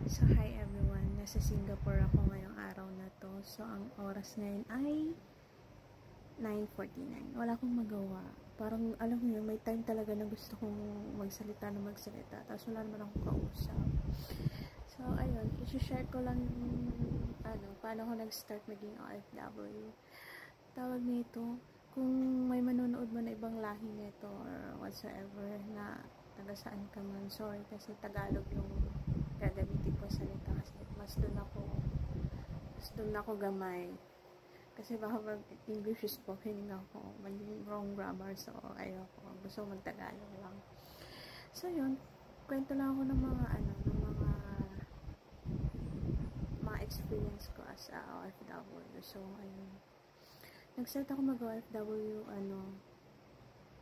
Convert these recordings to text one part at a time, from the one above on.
So, hi everyone. Nasa Singapore ako ngayong araw na to. So, ang oras ngayon ay 9:49. Wala akong magawa. Parang, alam mo yun, may time talaga na gusto kong magsalita na magsalita. Tapos wala naman akong kausap. So, ayun. I-share ko lang, paano ako nag-start maging OFW. Tawag nito, kung may manonood man na ibang lahi nito or whatsoever na taga saan ka man, sorry kasi Tagalog yung gagamitin ko salita kasi mas doon ako gamay kasi baka mag English spoken ako maging wrong grammar, so ayoko, gusto mag Tagalog lang. So yun, kwento lang ako ng mga experience ko as a OFW. So ayun, nag-start ako mag-OFW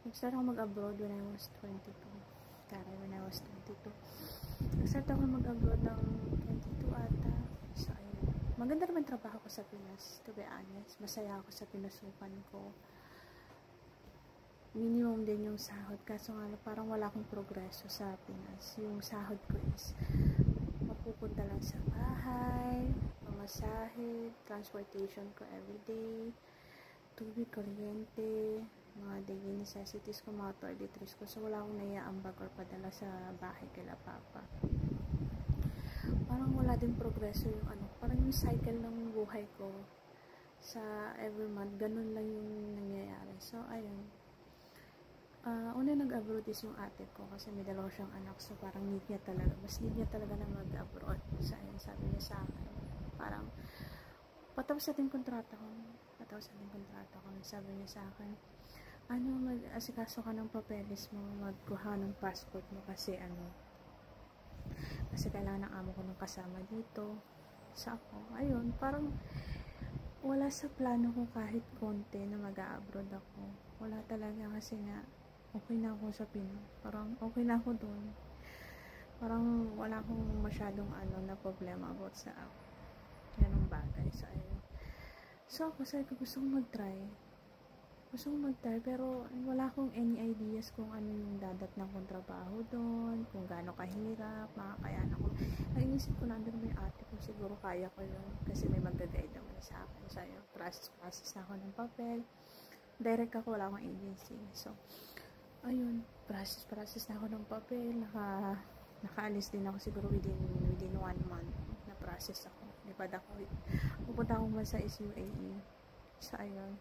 nag-start ako mag-abroad when I was 22. When I was 22. Nag-start ako mag-abroad ng 22 ata. So, ayun. Maganda naman trabaho ko sa Pinas, to be honest. Masaya ako sa pinasukan ko. Minimum din yung sahod. Kaso nga, parang wala akong progreso sa Pinas. Yung sahod ko is mapupunta lang sa bahay, pamasahe, transportation ko everyday, tubig, kuryente, mga daily necessities ko, mga toiletries ko. So, wala akong naiaambag or padala sa bahay kila papa. Parang wala din progreso yung parang yung cycle ng buhay ko sa every month. Ganun lang yung nangyayari. So, ayun. Una nag-abroad is yung ate ko kasi may dalawa siyang anak. So, parang need niya talaga. Mas need niya talaga na mag-abroad. So, ayun, sabi niya sa akin. Parang, patapos natin kontrata ko. Sabi niya sa akin, mag-asikaso ka ng papeles mo, magkuha ng passport mo kasi kasi kailangan ng amo ko ng kasama dito sa ako. Ayun, parang wala sa plano ko kahit konti na mag-a-abroad ako. Wala talaga kasi nga okay na ako sa Pinas. Parang okay na ako doon. Parang wala akong masyadong na problema about sa ganung bagay. So, ayun. So, ako sabi ko gusto kong mag-try pero wala akong any ideas kung ano yung dadatnan kong trabaho doon, kung gaano kahirap, makakayanan ko. Ang inisip ko, nandun mo yung ate ko, siguro kaya ko yun kasi may mag-guide naman sa akin. So, yun, process na ako ng papel. Direct ako, wala akong agency. So, ayun, process na ako ng papel. Nakaalis din ako siguro within 1 month na process ako. Lipad ako. Pupunta akong bansa is UAE. So, ayun.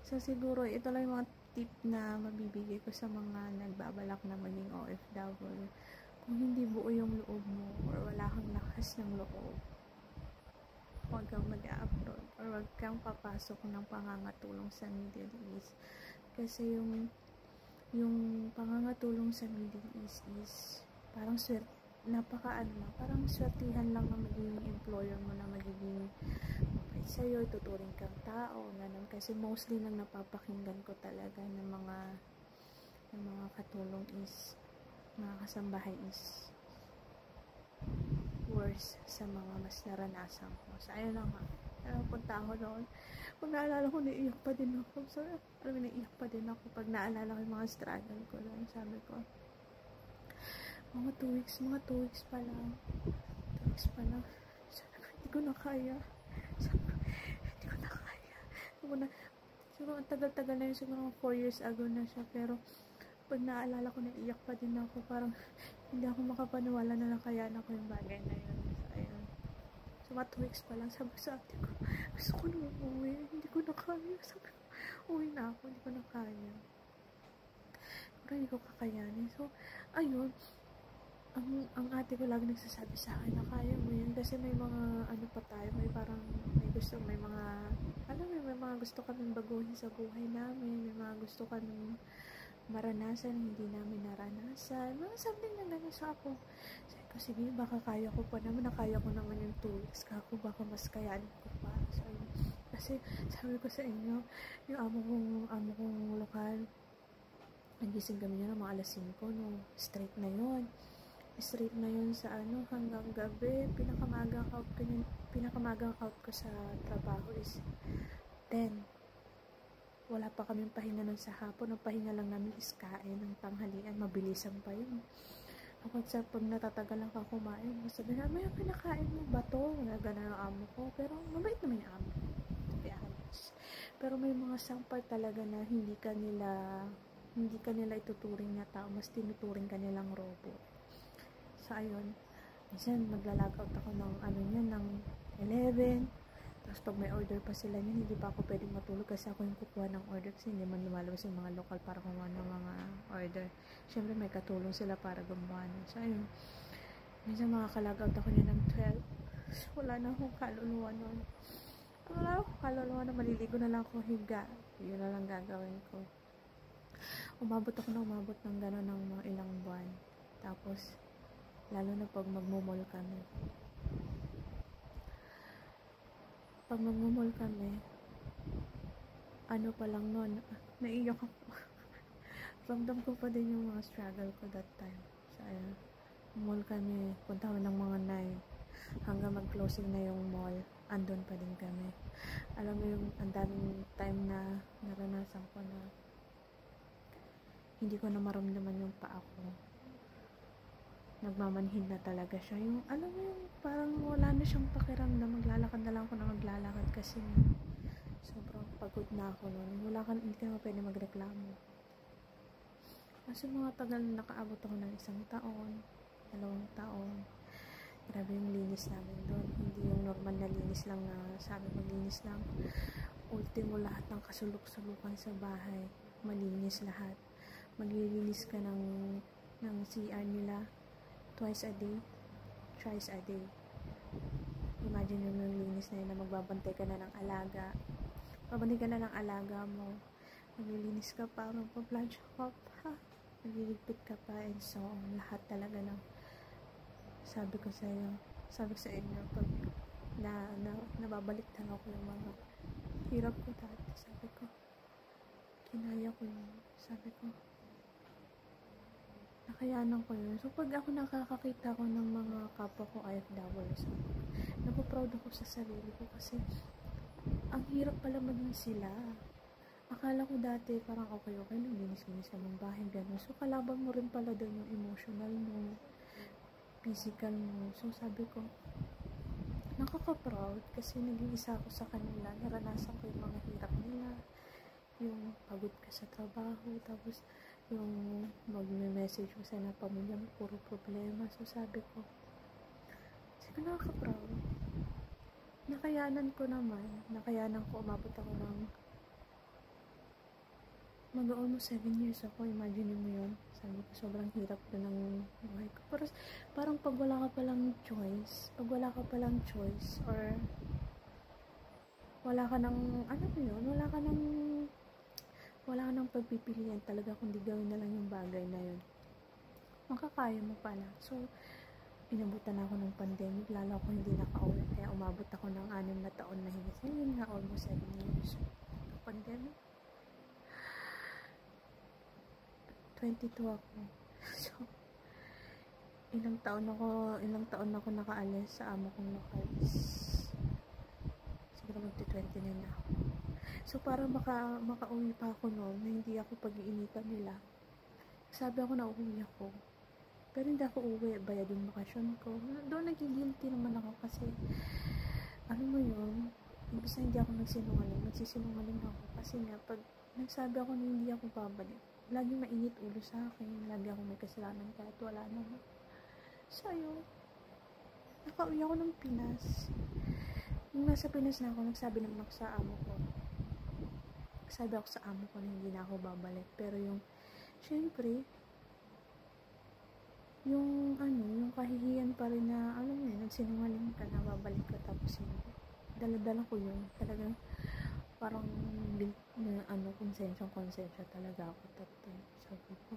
So, siguro, ito lang yung mga tip na mabibigay ko sa mga nagbabalak na maging OFW. Kung hindi buo yung loob mo or wala kang lakas ng loob, huwag kang mag-abroad or huwag kang papasok ng pangangatulong sa Middle East. Kasi yung pangangatulong sa Middle East is parang parang swertihan lang na magiging employer mo na magiging sa'yo, tuturing kang tao, ganun. Kasi mostly nang napapakinggan ko talaga ng mga katulong is, mga kasambahay is worse sa mga mas naranasan ko. So, ayun lang nga. Punta ako doon. Pag naalala ko, naiiyak pa din ako. So, naiiyak pa din ako pag naalala ko yung mga struggle ko doon. Sabi ko, mga 2 weeks pa lang. Sabi ko, hindi ko na kaya. Siguro ang tagal-tagal na yun, siguro 4 years ago na siya, pero pag naalala ko, naiiyak pa din ako, parang hindi ako makapaniwala na nakayanan ko yung bagay na yun. So, ayun. So, mga 2 weeks pa lang, sabi sa ate ko, gusto ko na umuwi, hindi ko na kaya. Sabi ko, uwi na ako, hindi ko na kaya. Pero hindi ko kakayanin. So, ayun, ang ate ko lagi nagsasabi sa akin na kaya mo yun kasi may mga pa tayo, may mga gusto kaming baguhin sa buhay namin, may mga gusto kaming maranasan, hindi namin naranasan, mga something na gano'n. Sa ako, sabi ko, sige, baka kaya ko pa naman, nakaya ko naman yung 2 weeks kako, baka mas kayanin ko pa. So, kasi sabi ko sa inyo, yung amo kong lokal, nagising kami niya ng mga alas 5, no, straight na yun sa hanggang gabi. Pinakamagang out ko sa trabaho is 10. Wala pa kaming pahinga nun sa hapon. Ang pahinga lang namin is kain ng tanghalian. Mabilisan pa yun. Ako sa pag natatagalan ka kumain, sabi na, may pinakain mo ba to? Gano'n ang amo ko. Pero mabait naman yung amo ko. To be honest. Pero may mga sampal talaga na hindi ka nila ituturing na tao, mas tinuturing ka nilang robot. So ayun, minsan maglalagaut ako ng ng 11. Tapos pag may order pa sila niyan, hindi pa ako pwedeng matulog kasi ako yung kukuha ng order kasi hindi man lumalabas yung mga lokal para kumuha ng mga order. Siyempre may katulong sila para gumawa nun. So ayun, minsan makakalagaut ako niya ng 12. So, wala na akong kaluluwa nun. Wala akong kaluluwa na maliligo na lang ako higa. Yun na lang gagawin ko. Umabot ng gano'n ng mga ilang buwan. Tapos, lalo na pag magmumol kami. Pag magmumol kami, ano pa lang nun, naiyak ako. Ramdam ko pa din yung mga struggle ko that time. So, ayun, mall kami, punta kami ng mga 9. Hanggang mag-closing na yung mall, andun pa din kami. Alam mo yung ang daming time na naranasan ko na hindi ko na maramdaman yung paa ko. Nagmamanhid na talaga siya. Yung, alam mo yung parang wala na siyang pakiramdam. Maglalakad na lang ako na maglalakad kasi sobrang pagod na ako noon. Hindi ka naman pwede magreklamo. Kasi mga tagal na nakaabot ako ng 1 taon, 2 taon. Grabe yung linis namin doon. Hindi yung normal na linis lang na sabi mo linis lang. Ultimo lahat ng kasulok-sulukan sa bahay. Malinis lahat. Maglilinis ka ng CR nila twice a day, thrice a day. Imagine yung linis na yun na magbabantay ka na ng alaga. Magbabantay ka na ng alaga mo. Maglilinis ka pa, magpa-plunge ka pa, magliligpit ka pa, and so on. Lahat talaga ng sabi ko sa inyo, pag nababaliktad ako yung mga hirap ko dati, sabi ko, kinaya ko yun. Sabi ko, nakayanan ko yun. So, pag ako nakakakita ko ng mga kapwa ko IFWs, napaproud ako sa sarili ko kasi ang hirap pala maging sila. Akala ko dati parang okay, naglinis-linis ka ng bahay, gano'n. So, kalaban mo rin pala doon yung emotional mo, physical mo. So, sabi ko, nakaka-proud kasi naging isa ako sa kanila. Naranasan ko yung mga hirap nila, yung pagod ka sa trabaho, tapos yung mag-message mo sa pamilya mo, puro problema. So, sabi ko, nakaka-proud. Nakayanan ko, umabot ako ng mag-almost 7 years ako. Imagine mo yun. Sabi ko, sobrang hirap na ng buhay ko. Parang pag wala ka palang choice, or wala ka ng, wala ka ng pagpipilian talaga kundi gawin na lang yung bagay na yun. Makakaya mo pala. So, inabutan ako ng pandemic, lalo ako hindi nakauwi. Kaya umabot ako ng 6 na taon na higit. Yun nga, almost 7 years. Pandemic. 22 ako. So, ilang taon ako nakaalis sa amo kong lokal. Siguro magti-29 na ako. So, para makauwi pa ako noon, na hindi ako pag-iinitan nila. Sabi ako na uuwi ako. Pero hindi ako uwi, bayad yung bakasyon ko. Doon nagigilty naman ako kasi, ano mo yun, imbis na hindi ako nagsisinungaling ako. Kasi nga, pag nagsabi ako na hindi ako babalik, lagi mainit ulo sa akin, lagi ako may kasalanan kahit wala naman. So, ayun, nakauwi ako ng Pinas. Nung nasa Pinas na ako, nagsabi naman ako sa amo ko. Nagsabi ako sa amo ko na hindi na ako babalik. Pero yung, syempre, yung kahihiyan pa rin na, alam mo yun, nagsinungaling ka na, babalik ka, tapos yun, dala-dala ko yun, talagang, parang, konsensya talaga ako, sabi ko,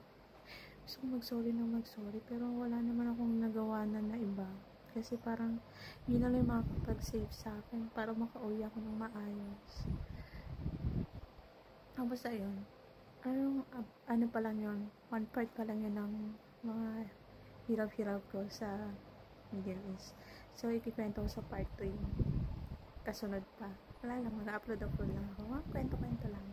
gusto ko mag-sorry, pero wala naman akong nagawa na iba, kasi parang, yun na lang yung makapag-save sa akin, para makauwi ako ng maayos. Tapos ayun, ano pa lang yun, one part pa lang yun ng mga hirap-hirap ko sa Middle East. So, ikikwento ko sa part 2 yung kasunod pa. Wala lang, mag-upload lang ako. Kwento-kwento lang.